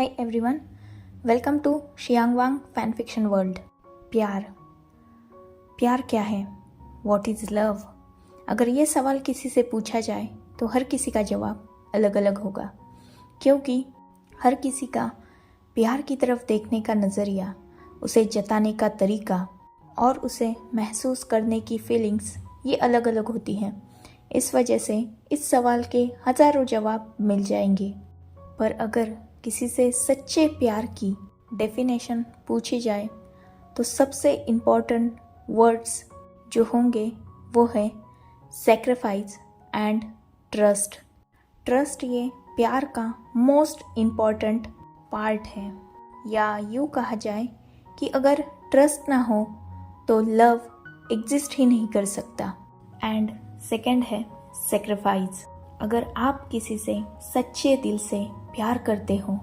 Hi everyone, welcome to Xiang Wang fan fiction world. प्यार क्या है? What is love? अगर ये सवाल किसी से पूछा जाए तो हर किसी का जवाब अलग अलग होगा, क्योंकि हर किसी का प्यार की तरफ देखने का नज़रिया, उसे जताने का तरीका और उसे महसूस करने की फीलिंग्स ये अलग अलग होती हैं। इस वजह से इस सवाल के हज़ारों जवाब मिल जाएंगे, पर अगर किसी से सच्चे प्यार की डेफिनेशन पूछी जाए तो सबसे इम्पोर्टेंट वर्ड्स जो होंगे वो है सेक्रीफाइस एंड ट्रस्ट। ट्रस्ट ये प्यार का मोस्ट इम्पॉर्टेंट पार्ट है, या यूँ कहा जाए कि अगर ट्रस्ट ना हो तो लव एग्जिस्ट ही नहीं कर सकता। एंड सेकंड है सेक्रीफाइस। अगर आप किसी से सच्चे दिल से प्यार करते हो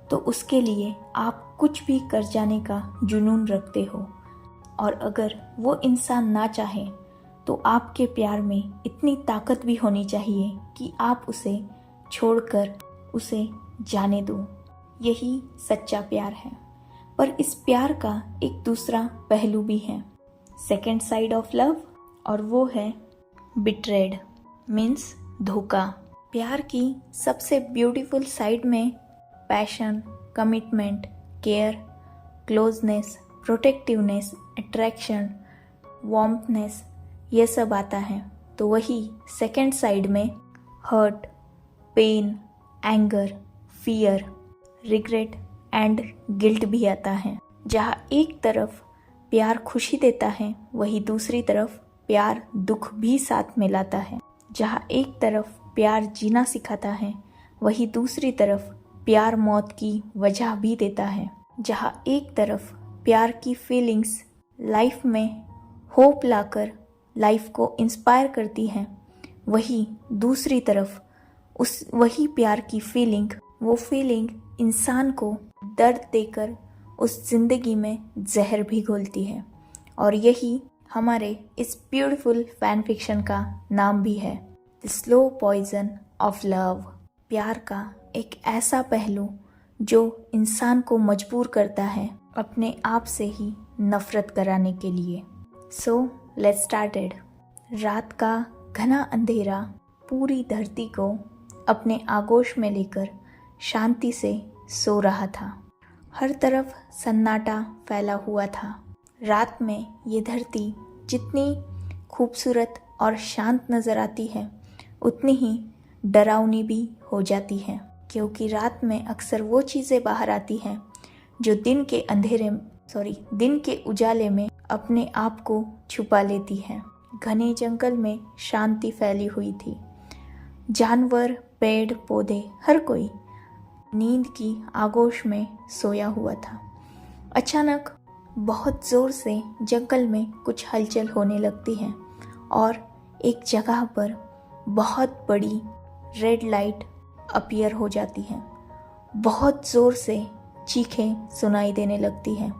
तो उसके लिए आप कुछ भी कर जाने का जुनून रखते हो, और अगर वो इंसान ना चाहे तो आपके प्यार में इतनी ताकत भी होनी चाहिए कि आप उसे छोड़कर उसे जाने दो। यही सच्चा प्यार है। पर इस प्यार का एक दूसरा पहलू भी है, सेकेंड साइड ऑफ लव, और वो है बिट्रेड, मीन्स धोखा। प्यार की सबसे ब्यूटीफुल साइड में passion, commitment, care, closeness, protectiveness, attraction, warmness ये सब आता है। तो वही सेकेंड साइड में hurt, pain, anger, fear, regret and guilt भी आता है। जहाँ एक तरफ प्यार खुशी देता है, वही दूसरी तरफ प्यार दुख भी साथ में लाता है। जहाँ एक तरफ प्यार जीना सिखाता है, वही दूसरी तरफ प्यार मौत की वजह भी देता है। जहाँ एक तरफ प्यार की फीलिंग्स लाइफ में होप लाकर लाइफ को इंस्पायर करती हैं, वही दूसरी तरफ वही प्यार की वो फीलिंग इंसान को दर्द देकर उस जिंदगी में जहर भी घोलती है। और यही हमारे इस ब्यूटीफुल फैन फिक्शन का नाम भी है, the slow poison of love. प्यार का एक ऐसा पहलू जो इंसान को मजबूर करता है अपने आप से ही नफरत कराने के लिए। So let's started. रात का घना अंधेरा पूरी धरती को अपने आगोश में लेकर शांति से सो रहा था। हर तरफ सन्नाटा फैला हुआ था। रात में ये धरती जितनी खूबसूरत और शांत नज़र आती है, उतनी ही डरावनी भी हो जाती है, क्योंकि रात में अक्सर वो चीज़ें बाहर आती हैं जो दिन के उजाले में अपने आप को छुपा लेती हैं। घने जंगल में शांति फैली हुई थी। जानवर, पेड़ पौधे, हर कोई नींद की आगोश में सोया हुआ था। अचानक बहुत ज़ोर से जंगल में कुछ हलचल होने लगती है और एक जगह पर बहुत बड़ी रेड लाइट अपीयर हो जाती है। बहुत ज़ोर से चीखें सुनाई देने लगती हैं।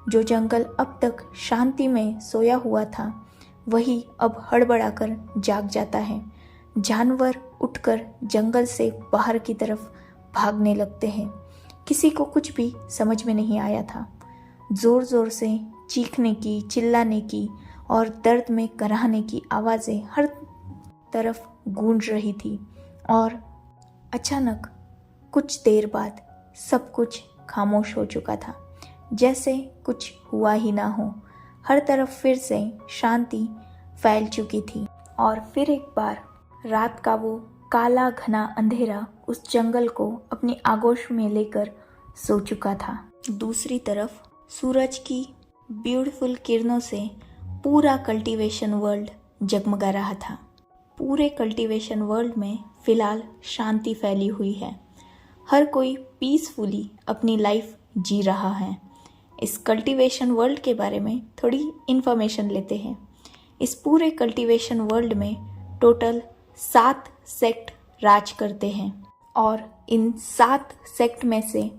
जो जंगल अब तक शांति में सोया हुआ था, वही अब हड़बड़ाकर जाग जाता है। जानवर उठकर जंगल से बाहर की तरफ भागने लगते हैं। किसी को कुछ भी समझ में नहीं आया था। ज़ोर ज़ोर से चीखने की, चिल्लाने की और दर्द में कराहने की आवाज़ें हर तरफ गूंज रही थी। और अचानक कुछ देर बाद सब कुछ खामोश हो चुका था, जैसे कुछ हुआ ही ना हो। हर तरफ फिर से शांति फैल चुकी थी, और फिर एक बार रात का वो काला घना अंधेरा उस जंगल को अपनी आगोश में लेकर सो चुका था। दूसरी तरफ सूरज की ब्यूटीफुल किरणों से पूरा कल्टीवेशन वर्ल्ड जगमगा रहा था। पूरे कल्टीवेशन वर्ल्ड में फ़िलहाल शांति फैली हुई है। हर कोई पीसफुली अपनी लाइफ जी रहा है। इस कल्टीवेशन वर्ल्ड के बारे में थोड़ी इन्फॉर्मेशन लेते हैं। इस पूरे कल्टीवेशन वर्ल्ड में टोटल 7 सेक्ट राज करते हैं, और इन 7 सेक्ट में से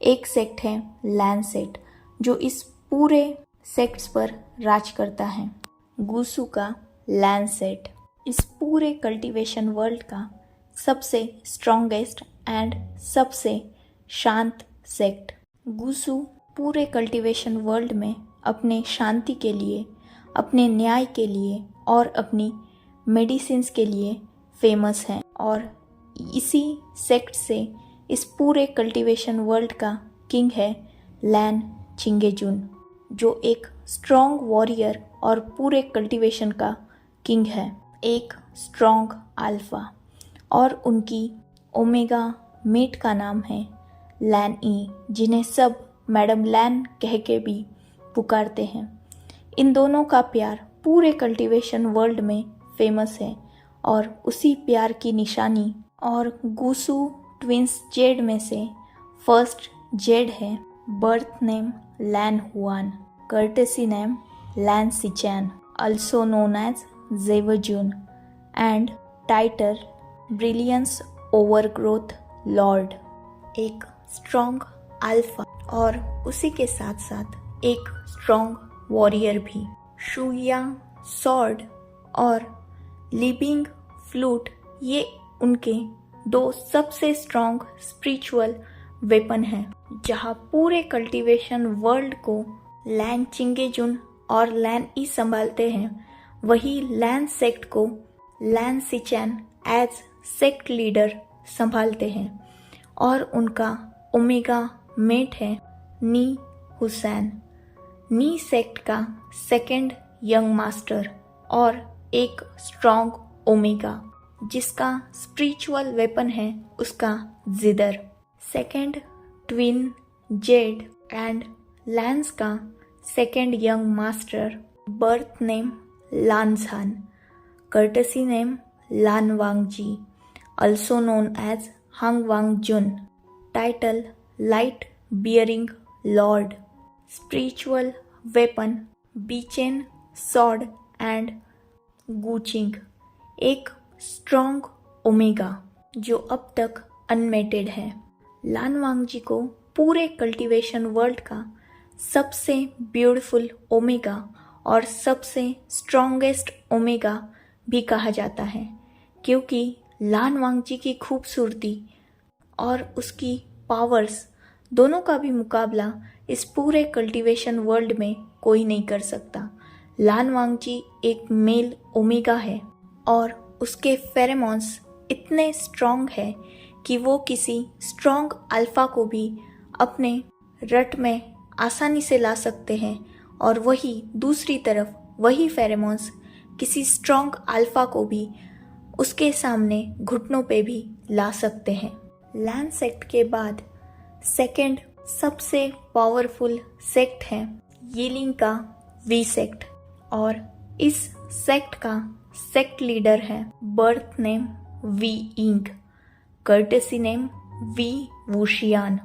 एक सेक्ट है लैंड सेक्ट, जो इस पूरे सेक्ट्स पर राज करता है। गुसु का लैंड सेट इस पूरे कल्टीवेशन वर्ल्ड का सबसे स्ट्रॉन्गेस्ट एंड सबसे शांत सेक्ट। गुसु पूरे कल्टीवेशन वर्ल्ड में अपने शांति के लिए, अपने न्याय के लिए और अपनी मेडिसिन्स के लिए फेमस है। और इसी सेक्ट से इस पूरे कल्टीवेशन वर्ल्ड का किंग है लैन चिंगेजुन, जो एक स्ट्रॉन्ग वॉरियर और पूरे कल्टीवेशन का किंग है, एक स्ट्रॉन्ग अल्फा। और उनकी ओमेगा मेट का नाम है लैन ई, जिन्हें सब मैडम लैन कह के भी पुकारते हैं। इन दोनों का प्यार पूरे कल्टीवेशन वर्ल्ड में फेमस है और उसी प्यार की निशानी और गुसु ट्विंस जेड में से फर्स्ट जेड है। Birth name LAN Hwan, courtesy name Lan Sichan, also known as Zevajun, and title Brilliance Overgrowth Lord, एक स्ट्रॉन्ग अल्फा और उसी के साथ साथ एक स्ट्रॉन्ग वॉरियर भी। शुया सॉर्ड और लिविंग फ्लूट ये उनके दो सबसे स्ट्रॉन्ग स्पिरिचुअल वेपन हैं। जहाँ पूरे कल्टीवेशन वर्ल्ड को लैन चिंगेजुन और लैन ई संभालते हैं, वही लैन सेक्ट को Lan Xichen as sect leader संभालते हैं और उनका ओमेगा मेट है नी हुसैन, नी सेक्ट का सेकंड यंग मास्टर और एक स्ट्रॉन्ग ओमेगा, जिसका स्पिरिचुअल वेपन है उसका जिदर। Second twin jade and Lans का second young master, birth name Lan Zhan, courtesy name Lan Wangji, also known as Hang Wangjun, title Light Bearing Lord, spiritual weapon Bichen Sword and Guching, एक strong omega जो अब तक अनमेटेड है। लान वांगजी को पूरे cultivation world का सबसे ब्यूटीफुल ओमेगा और सबसे स्ट्रॉन्गेस्ट ओमेगा भी कहा जाता है, क्योंकि लान वांगजी की खूबसूरती और उसकी पावर्स दोनों का भी मुकाबला इस पूरे कल्टीवेशन वर्ल्ड में कोई नहीं कर सकता। लान वांगजी एक मेल ओमेगा है और उसके फेरेमोन्स इतने स्ट्रॉन्ग है कि वो किसी स्ट्रॉन्ग अल्फा को भी अपने रट में आसानी से ला सकते हैं और वही दूसरी तरफ वही फेरेमोन्स किसी स्ट्रॉन्ग अल्फा को भी उसके सामने घुटनों पे भी ला सकते हैं। लैन सेक्ट के बाद सेकंड सबसे पावरफुल सेक्ट है यीलिंग का वी सेक्ट और इस सेक्ट का सेक्ट लीडर है birth name Wei Ying, courtesy name Wei Wuxian,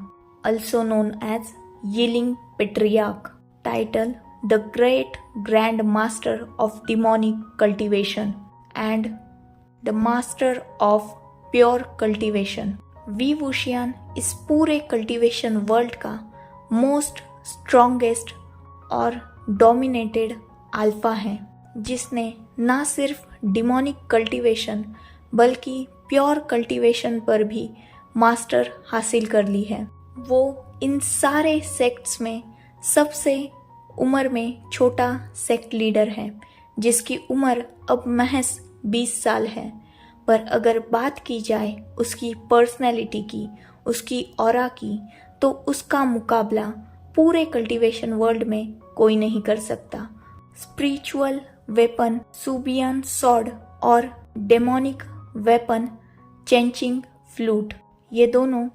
also known as Yiling Patriarch, title The Great Grand Master of Demonic Cultivation and The Master of Pure Cultivation। Wei Wuxian इस पूरे cultivation world का most strongest और dominated alpha है, जिसने ना सिर्फ demonic cultivation बल्कि pure cultivation पर भी मास्टर हासिल कर ली है। वो इन सारे सेक्ट्स में सबसे उम्र में छोटा सेक्ट लीडर है, जिसकी उम्र अब महज 20 साल है। पर अगर बात की जाए उसकी पर्सनैलिटी की, उसकी ऑरा की, तो उसका मुकाबला पूरे कल्टीवेशन वर्ल्ड में कोई नहीं कर सकता। स्पिरिचुअल वेपन सुबियन सॉर्ड और डेमोनिक वेपन चेंचिंग फ्लूट, ये दोनों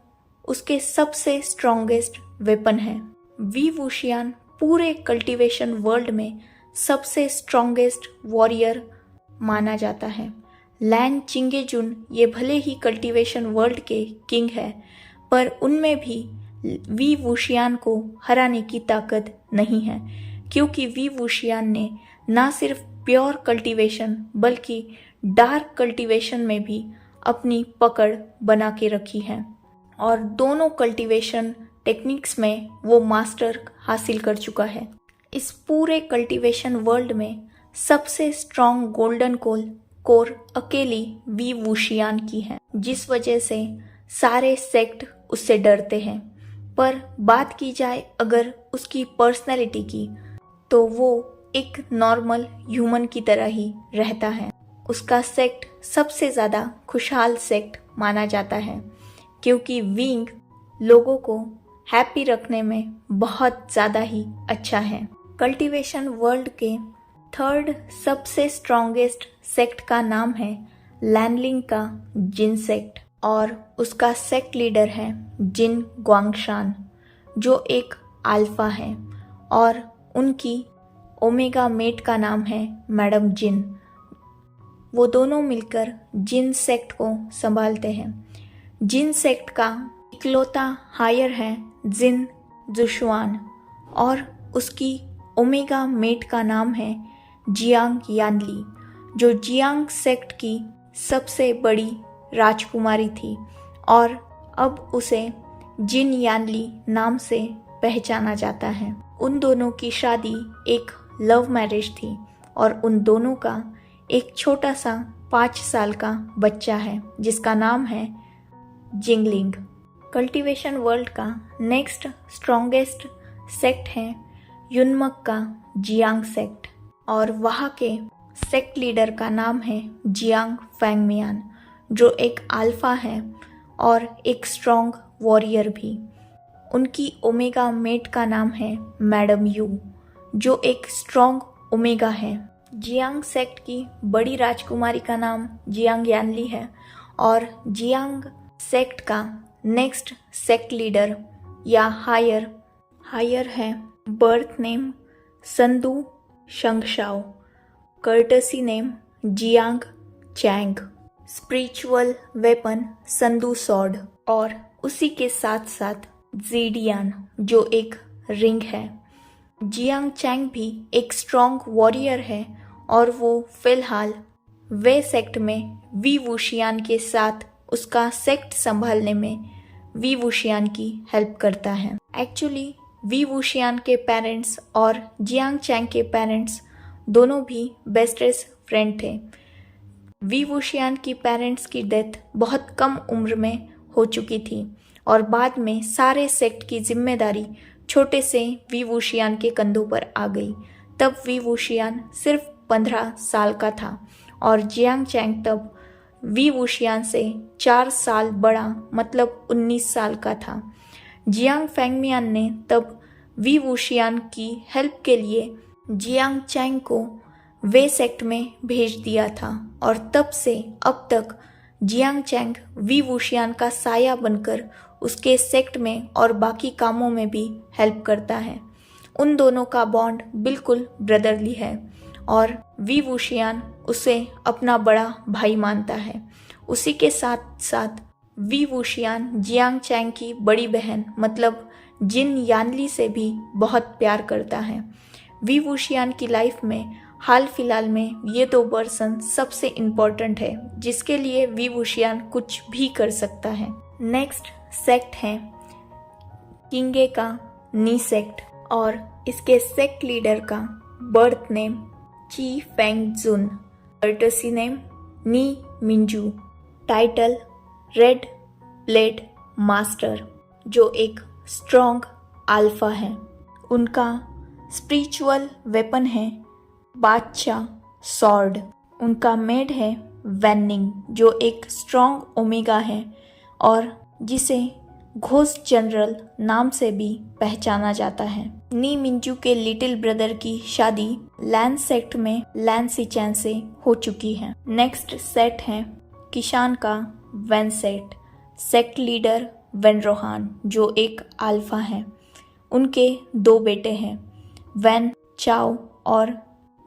उसके सबसे स्ट्रॉन्गेस्ट वेपन है। वी वुशियान पूरे कल्टीवेशन वर्ल्ड में सबसे स्ट्रॉन्गेस्ट वॉरियर माना जाता है। लैन चिंगेजुन ये भले ही कल्टीवेशन वर्ल्ड के किंग है, पर उनमें भी वी वुशियान को हराने की ताकत नहीं है, क्योंकि वी वुशियान ने ना सिर्फ प्योर कल्टीवेशन बल्कि डार्क कल्टीवेशन में भी अपनी पकड़ बना के रखी है और दोनों कल्टीवेशन टेक्निक्स में वो मास्टर हासिल कर चुका है। इस पूरे कल्टीवेशन वर्ल्ड में सबसे स्ट्रॉन्ग गोल्डन कोर अकेली वी वुशियान की है, जिस वजह से सारे सेक्ट उससे डरते हैं। पर बात की जाए अगर उसकी पर्सनैलिटी की, तो वो एक नॉर्मल ह्यूमन की तरह ही रहता है। उसका सेक्ट सबसे ज़्यादा खुशहाल सेक्ट माना जाता है, क्योंकि विंग लोगों को हैप्पी रखने में बहुत ज़्यादा ही अच्छा है। कल्टीवेशन वर्ल्ड के थर्ड सबसे स्ट्रॉन्गेस्ट सेक्ट का नाम है लैनलिंग का जिन सेक्ट, और उसका सेक्ट लीडर है जिन ग्वांगशान, जो एक अल्फा है, और उनकी ओमेगा मेट का नाम है मैडम जिन। वो दोनों मिलकर जिन सेक्ट को संभालते हैं। जिन सेक्ट का इकलौता हायर है जिन जुशुआन, और उसकी ओमेगा मेट का नाम है जियांग यानली, जो जियांग सेक्ट की सबसे बड़ी राजकुमारी थी, और अब उसे जिन यानली नाम से पहचाना जाता है। उन दोनों की शादी एक लव मैरिज थी, और उन दोनों का एक छोटा सा 5 साल का बच्चा है जिसका नाम है जिंगलिंग। कल्टीवेशन वर्ल्ड का नेक्स्ट स्ट्रॉन्गेस्ट सेक्ट है युनमक का जियांग सेक्ट, और वहाँ के सेक्ट लीडर का नाम है जियांग फैंगमियान, जो एक अल्फा है और एक स्ट्रॉन्ग वॉरियर भी। उनकी ओमेगा मेट का नाम है मैडम यू, जो एक स्ट्रॉन्ग ओमेगा है। जियांग सेक्ट की बड़ी राजकुमारी का नाम जियांग यानली है, और जियांग सेक्ट का नेक्स्ट सेक्ट लीडर या हायर है बर्थ नेम संदू शंगशाओ, courtesy name Jiang Cheng, spiritual weapon Sandu sword, और उसी के साथ साथ जीडियान, जो एक रिंग है। जियांग चैंग भी एक स्ट्रॉन्ग वॉरियर है, और वो फिलहाल वे सेक्ट में वी वुशियान के साथ उसका सेक्ट संभालने में वी वुशियान की हेल्प करता है। एक्चुअली वी वुशियान के पेरेंट्स और जियांग चैंग के पेरेंट्स दोनों भी बेस्टेस्ट फ्रेंड थे। वी वुशियान की पेरेंट्स की डेथ बहुत कम उम्र में हो चुकी थी, और बाद में सारे सेक्ट की जिम्मेदारी छोटे से वी वुशियान के कंधों पर आ गई। तब वी वुशियान सिर्फ 15 साल का था, और जियांग चैंग तब वी वुशियान से 4 साल बड़ा मतलब 19 साल का था। जियांग फैंगमियान ने तब वी वुशियान की हेल्प के लिए जियांग चैंग को वे सेक्ट में भेज दिया था, और तब से अब तक जियांग चैंग वी वुशियान का साया बनकर उसके सेक्ट में और बाकी कामों में भी हेल्प करता है। उन दोनों का बॉन्ड बिल्कुल ब्रदरली है, और वी वुशियान उसे अपना बड़ा भाई मानता है। उसी के साथ साथ वी वुशियान जियांग चैंग की बड़ी बहन मतलब जिन यानली से भी बहुत प्यार करता है। वी वुशियान की लाइफ में हाल फिलहाल में ये 2 पर्सन सबसे इम्पोर्टेंट है, जिसके लिए वी वुशियान कुछ भी कर सकता है। नेक्स्ट सेक्ट है किंगे का नी सेक्ट, और इसके सेक्ट लीडर का बर्थ नेम ची फेंग जुन, कर्टसी नेम नी मिंजू, टाइटल रेड ब्लेड मास्टर, जो एक स्ट्रॉन्ग अल्फा है। उनका स्पिरिचुअल वेपन है बादशाह सॉर्ड। उनका मेड है वैनिंग, जो एक स्ट्रॉन्ग ओमेगा है, और जिसे घोस्ट जनरल नाम से भी पहचाना जाता है। नी मिंजू के लिटिल ब्रदर की शादी लैन सेक्ट में लैन सिचैन से हो चुकी है। नेक्स्ट सेट है किशान का वैन सेट, सेक्ट लीडर वैन रोहान, जो एक अल्फा है। उनके 2 बेटे हैं, वैन चाओ और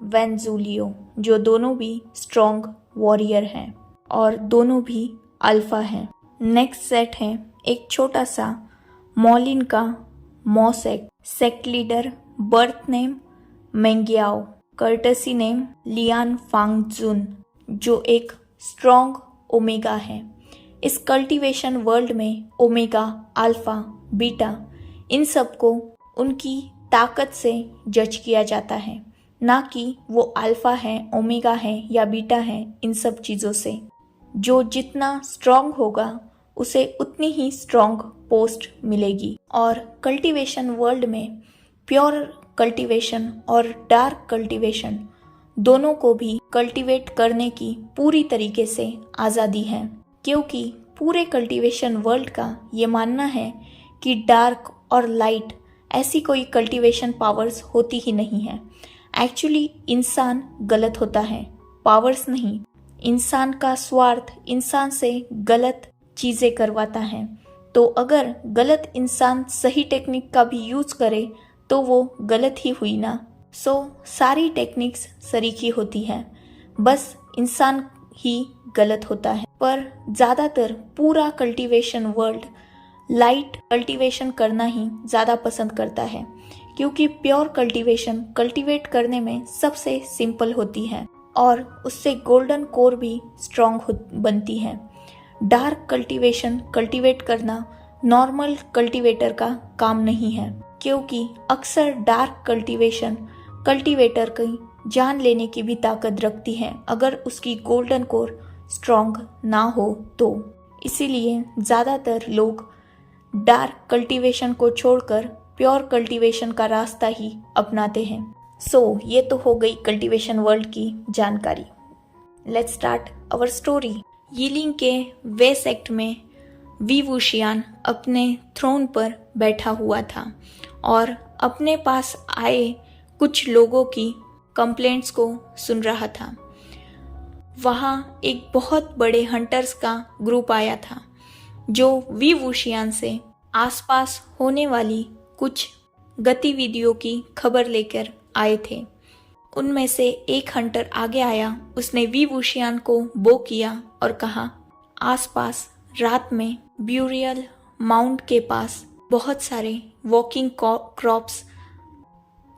वैन जूलियो, जो दोनों भी स्ट्रॉन्ग वॉरियर हैं और दोनों भी अल्फा हैं। नेक्स्ट सेट है एक छोटा सा मॉलिन का Mo sect, sect leader birth name Mengyao, courtesy name Lian Fangzun, जो एक स्ट्रॉन्ग ओमेगा है। इस कल्टीवेशन वर्ल्ड में ओमेगा, अल्फा, बीटा, इन सबको उनकी ताकत से जज किया जाता है, ना कि वो अल्फा है, ओमेगा है या बीटा है। इन सब चीज़ों से जो जितना स्ट्रॉन्ग होगा उसे उतनी ही स्ट्रॉन्ग पोस्ट मिलेगी। और कल्टीवेशन वर्ल्ड में प्योर कल्टीवेशन और डार्क कल्टीवेशन दोनों को भी कल्टीवेट करने की पूरी तरीके से आज़ादी है, क्योंकि पूरे कल्टीवेशन वर्ल्ड का ये मानना है कि डार्क और लाइट ऐसी कोई कल्टीवेशन पावर्स होती ही नहीं है। एक्चुअली इंसान गलत होता है, पावर्स नहीं। इंसान का स्वार्थ इंसान से गलत चीज़ें करवाता है। तो अगर गलत इंसान सही टेक्निक का भी यूज़ करे तो वो गलत ही हुई ना। सारी टेक्निक्स सरीखी होती है, बस इंसान ही गलत होता है। पर ज़्यादातर पूरा कल्टीवेशन वर्ल्ड लाइट कल्टीवेशन करना ही ज़्यादा पसंद करता है, क्योंकि प्योर कल्टीवेशन कल्टीवेट करने में सबसे सिंपल होती है और उससे गोल्डन कोर भी स्ट्रॉन्ग बनती है। डार्क कल्टीवेशन कल्टीवेट करना नॉर्मल कल्टीवेटर का काम नहीं है, क्योंकि अक्सर डार्क कल्टीवेशन कल्टीवेटर की जान लेने की भी ताकत रखती है अगर उसकी गोल्डन कोर स्ट्रॉन्ग ना हो तो। इसीलिए ज़्यादातर लोग डार्क कल्टीवेशन को छोड़कर प्योर कल्टीवेशन का रास्ता ही अपनाते हैं। ये तो हो गई कल्टीवेशन वर्ल्ड की जानकारी। Let's start our story. Yiling के वे सेक्ट में वी वुशियान अपने थ्रोन पर बैठा हुआ था और अपने पास आए कुछ लोगों की कंप्लेंट्स को सुन रहा था। वहाँ एक बहुत बड़े हंटर्स का ग्रुप आया था जो वी वुशियान से आसपास होने वाली कुछ गतिविधियों की खबर लेकर आए थे। उनमें से एक हंटर आगे आया, उसने वी वुशियान को बो किया और कहा, आसपास रात में ब्यूरियल माउंट के पास बहुत सारे वॉकिंग क्रॉप्स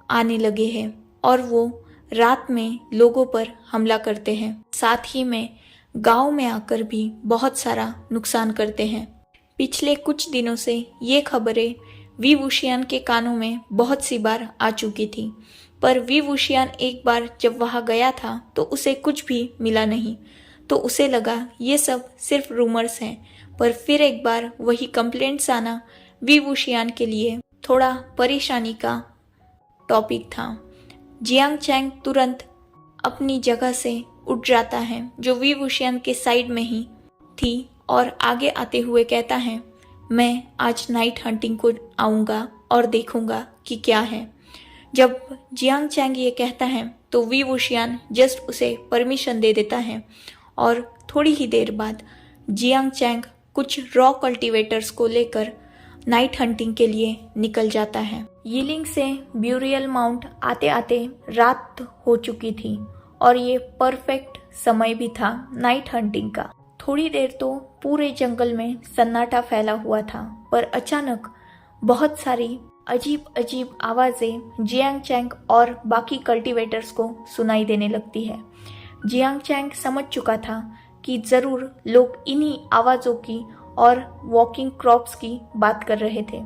आने लगे हैं और वो रात में लोगों पर हमला करते हैं, साथ ही में गांव में आकर भी बहुत सारा नुकसान करते हैं। पिछले कुछ दिनों से ये खबरें वी वुशियान के कानों में बहुत सी बार आ चुकी थी, पर वी वुशियान एक बार जब वहाँ गया था तो उसे कुछ भी मिला नहीं, तो उसे लगा ये सब सिर्फ रूमर्स हैं। पर फिर एक बार वही कंप्लेंट्स आना वी वुशियान के लिए थोड़ा परेशानी का टॉपिक था। जियांग चैंग तुरंत अपनी जगह से उठ जाता है, जो वी वुशियान के साइड में ही थी, और आगे आते हुए कहता है, मैं आज नाइट हंटिंग को आऊँगा और देखूंगा कि क्या है। जब जियांग चैंग ये कहता है तो वी वुशियान जस्ट उसे परमिशन दे देता है और थोड़ी ही देर बाद जियांग चैंग कुछ रॉ कल्टीवेटर्स को लेकर नाइट हंटिंग के लिए निकल जाता है। यीलिंग से ब्यूरियल माउंट आते आते रात हो चुकी थी और ये परफेक्ट समय भी था नाइट हंटिंग का। थोड़ी देर तो पूरे जंगल में सन्नाटा फैला हुआ था, पर अचानक बहुत सारी अजीब अजीब आवाज़ें जियांग चैंग और बाकी कल्टीवेटर्स को सुनाई देने लगती है। जियांग चैंग समझ चुका था कि ज़रूर लोग इन्हीं आवाज़ों की और वॉकिंग क्रॉप्स की बात कर रहे थे।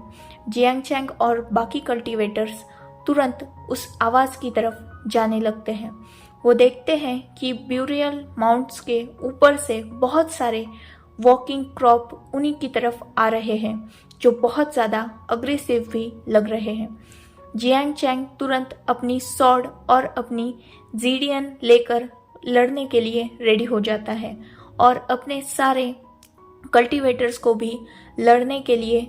जियांग चैंग और बाकी कल्टीवेटर्स तुरंत उस आवाज़ की तरफ जाने लगते हैं। वो देखते हैं कि ब्यूरियल माउंट्स के ऊपर से बहुत सारे वॉकिंग क्रॉप उन्हीं की तरफ आ रहे हैं, जो बहुत ज़्यादा अग्रेसिव भी लग रहे हैं। जियांग चैंग तुरंत अपनी सॉर्ड और अपनी जीडियन लेकर लड़ने के लिए रेडी हो जाता है और अपने सारे कल्टीवेटर्स को भी लड़ने के लिए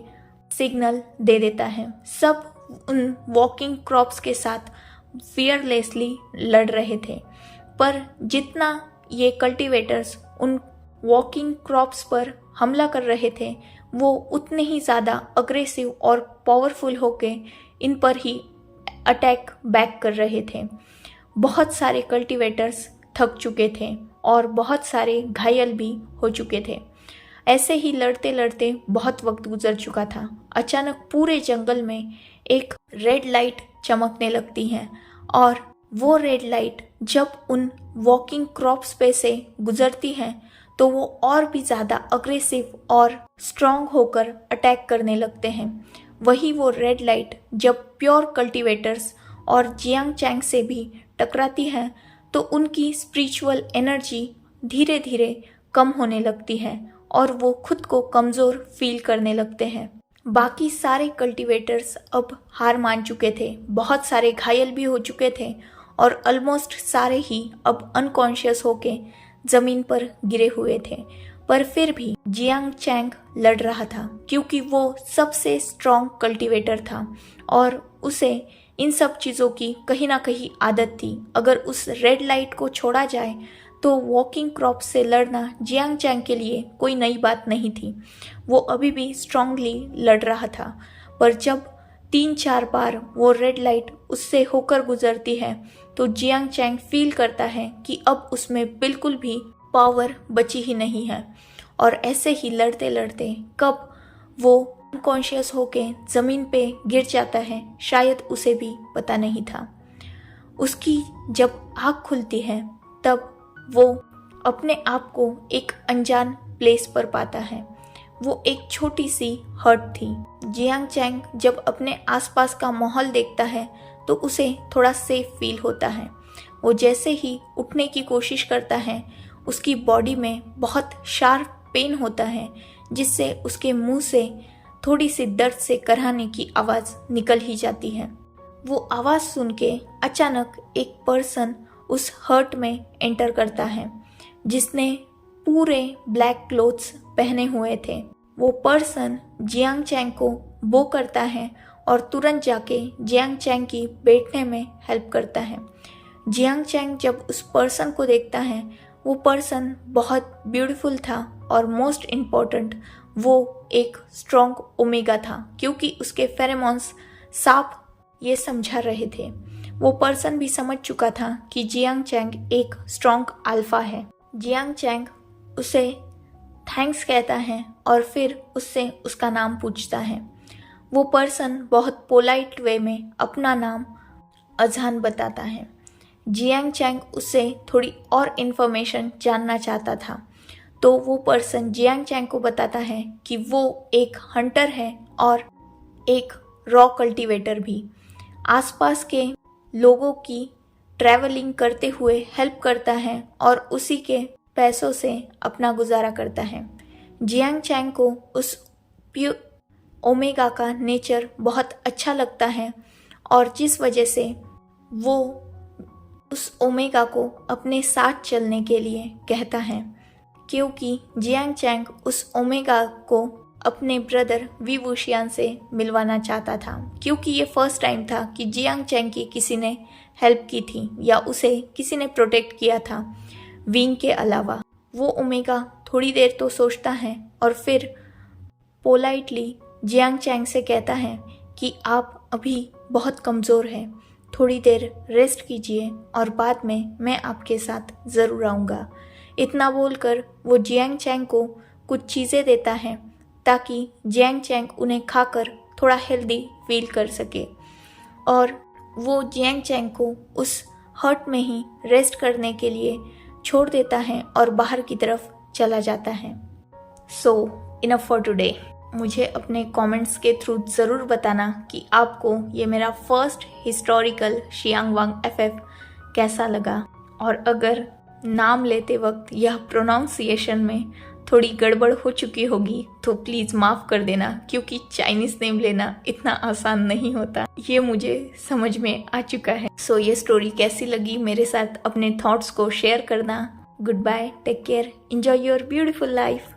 सिग्नल दे देता है। सब उन वॉकिंग क्रॉप्स के साथ फियरलेसली लड़ रहे थे, पर जितना ये कल्टीवेटर्स उन वॉकिंग क्रॉप्स पर हमला कर रहे थे, वो उतने ही ज़्यादा अग्रेसिव और पावरफुल होके इन पर ही अटैक बैक कर रहे थे। बहुत सारे कल्टीवेटर्स थक चुके थे और बहुत सारे घायल भी हो चुके थे। ऐसे ही लड़ते लड़ते बहुत वक्त गुजर चुका था। अचानक पूरे जंगल में एक रेड लाइट चमकने लगती है और वो रेड लाइट जब उन वॉकिंग क्रॉप्स पे से गुजरती है तो वो और भी ज़्यादा अग्रेसिव और स्ट्रॉन्ग होकर अटैक करने लगते हैं। वही वो रेड लाइट जब प्योर कल्टीवेटर्स और जियांग चैंग से भी टकराती है तो उनकी स्पिरिचुअल एनर्जी धीरे धीरे कम होने लगती है और वो खुद को कमज़ोर फील करने लगते हैं। बाकी सारे कल्टीवेटर्स अब हार मान चुके थे, बहुत सारे घायल भी हो चुके थे और ऑलमोस्ट सारे ही अब अनकॉन्शियस होके ज़मीन पर गिरे हुए थे। पर फिर भी जियांग चैंग लड़ रहा था क्योंकि वो सबसे स्ट्रॉन्ग कल्टीवेटर था और उसे इन सब चीज़ों की कहीं ना कहीं आदत थी। अगर उस रेड लाइट को छोड़ा जाए तो वॉकिंग क्रॉप से लड़ना जियांग चैंग के लिए कोई नई बात नहीं थी। वो अभी भी स्ट्रांगली लड़ रहा था, पर जब 3-4 बार वो रेड लाइट उससे होकर गुजरती है तो जियांग चैंग फील करता है कि अब उसमें बिल्कुल भी पावर बची ही नहीं है। और ऐसे ही लड़ते लड़ते कब वो अनकॉन्शियस होके ज़मीन पे गिर जाता है, शायद उसे भी पता नहीं था। उसकी जब आँख खुलती है तब वो अपने आप को एक अनजान प्लेस पर पाता है। वो एक छोटी सी हट थी। जियांग चैंग जब अपने आसपास का माहौल देखता है तो उसे थोड़ा सेफ फील होता है। वो जैसे ही उठने की कोशिश करता है उसकी बॉडी में बहुत शार्प पेन होता है, जिससे उसके मुंह से थोड़ी सी दर्द से कराहने की आवाज़ निकल ही जाती है। वो आवाज़ सुन के अचानक एक पर्सन उस हर्ट में एंटर करता है जिसने पूरे ब्लैक क्लोथ्स पहने हुए थे। वो पर्सन जियांग चैंग को बो करता है और तुरंत जाके जियांग चैंग की बैठने में हेल्प करता है। जियांग चैंग जब उस पर्सन को देखता है, वो पर्सन बहुत ब्यूटीफुल था और मोस्ट इम्पॉर्टेंट वो एक स्ट्रॉन्ग ओमेगा था क्योंकि उसके फेरोमोन्स साफ ये समझा रहे थे। वो पर्सन भी समझ चुका था कि जियांग चैंग एक स्ट्रॉन्ग अल्फा है। जियांग चैंग उसे थैंक्स कहता है और फिर उससे उसका नाम पूछता है। वो पर्सन बहुत पोलाइट वे में अपना नाम अजहान बताता है। जियांग चैंग उससे थोड़ी और इन्फॉर्मेशन जानना चाहता था, तो वो पर्सन जियांग चैंग को बताता है कि वो एक हंटर है और एक रॉ कल्टीवेटर भी। आसपास के लोगों की ट्रैवलिंग करते हुए हेल्प करता है और उसी के पैसों से अपना गुजारा करता है। जियांग चैंग को उस ओमेगा का नेचर बहुत अच्छा लगता है और जिस वजह से वो उस ओमेगा को अपने साथ चलने के लिए कहता है, क्योंकि जियांग चैंग उस ओमेगा को अपने ब्रदर वी वुशियान से मिलवाना चाहता था, क्योंकि ये फर्स्ट टाइम था कि जियांग चैंग की किसी ने हेल्प की थी या उसे किसी ने प्रोटेक्ट किया था विंग के अलावा। वो ओमेगा थोड़ी देर तो सोचता है और फिर पोलाइटली जियांग चैंग से कहता है कि आप अभी बहुत कमज़ोर हैं, थोड़ी देर रेस्ट कीजिए और बाद में मैं आपके साथ ज़रूर आऊँगा। इतना बोलकर वो जियांग चैंग को कुछ चीज़ें देता है ताकि जियांग चैंग उन्हें खाकर थोड़ा हेल्दी फील कर सके और वो जियांग चैंग को उस हट में ही रेस्ट करने के लिए छोड़ देता है और बाहर की तरफ चला जाता है। सो इनफ फॉर टुडे। मुझे अपने कमेंट्स के थ्रू ज़रूर बताना कि आपको ये मेरा फर्स्ट हिस्टोरिकल शियांग वांग एफएफ कैसा लगा, और अगर नाम लेते वक्त यह प्रोनाउंसिएशन में थोड़ी गड़बड़ हो चुकी होगी तो प्लीज़ माफ़ कर देना, क्योंकि चाइनीज़ नेम लेना इतना आसान नहीं होता, ये मुझे समझ में आ चुका है। सो ये स्टोरी कैसी लगी मेरे साथ अपने थॉट्स को शेयर करना। Goodbye, take care, enjoy your beautiful life.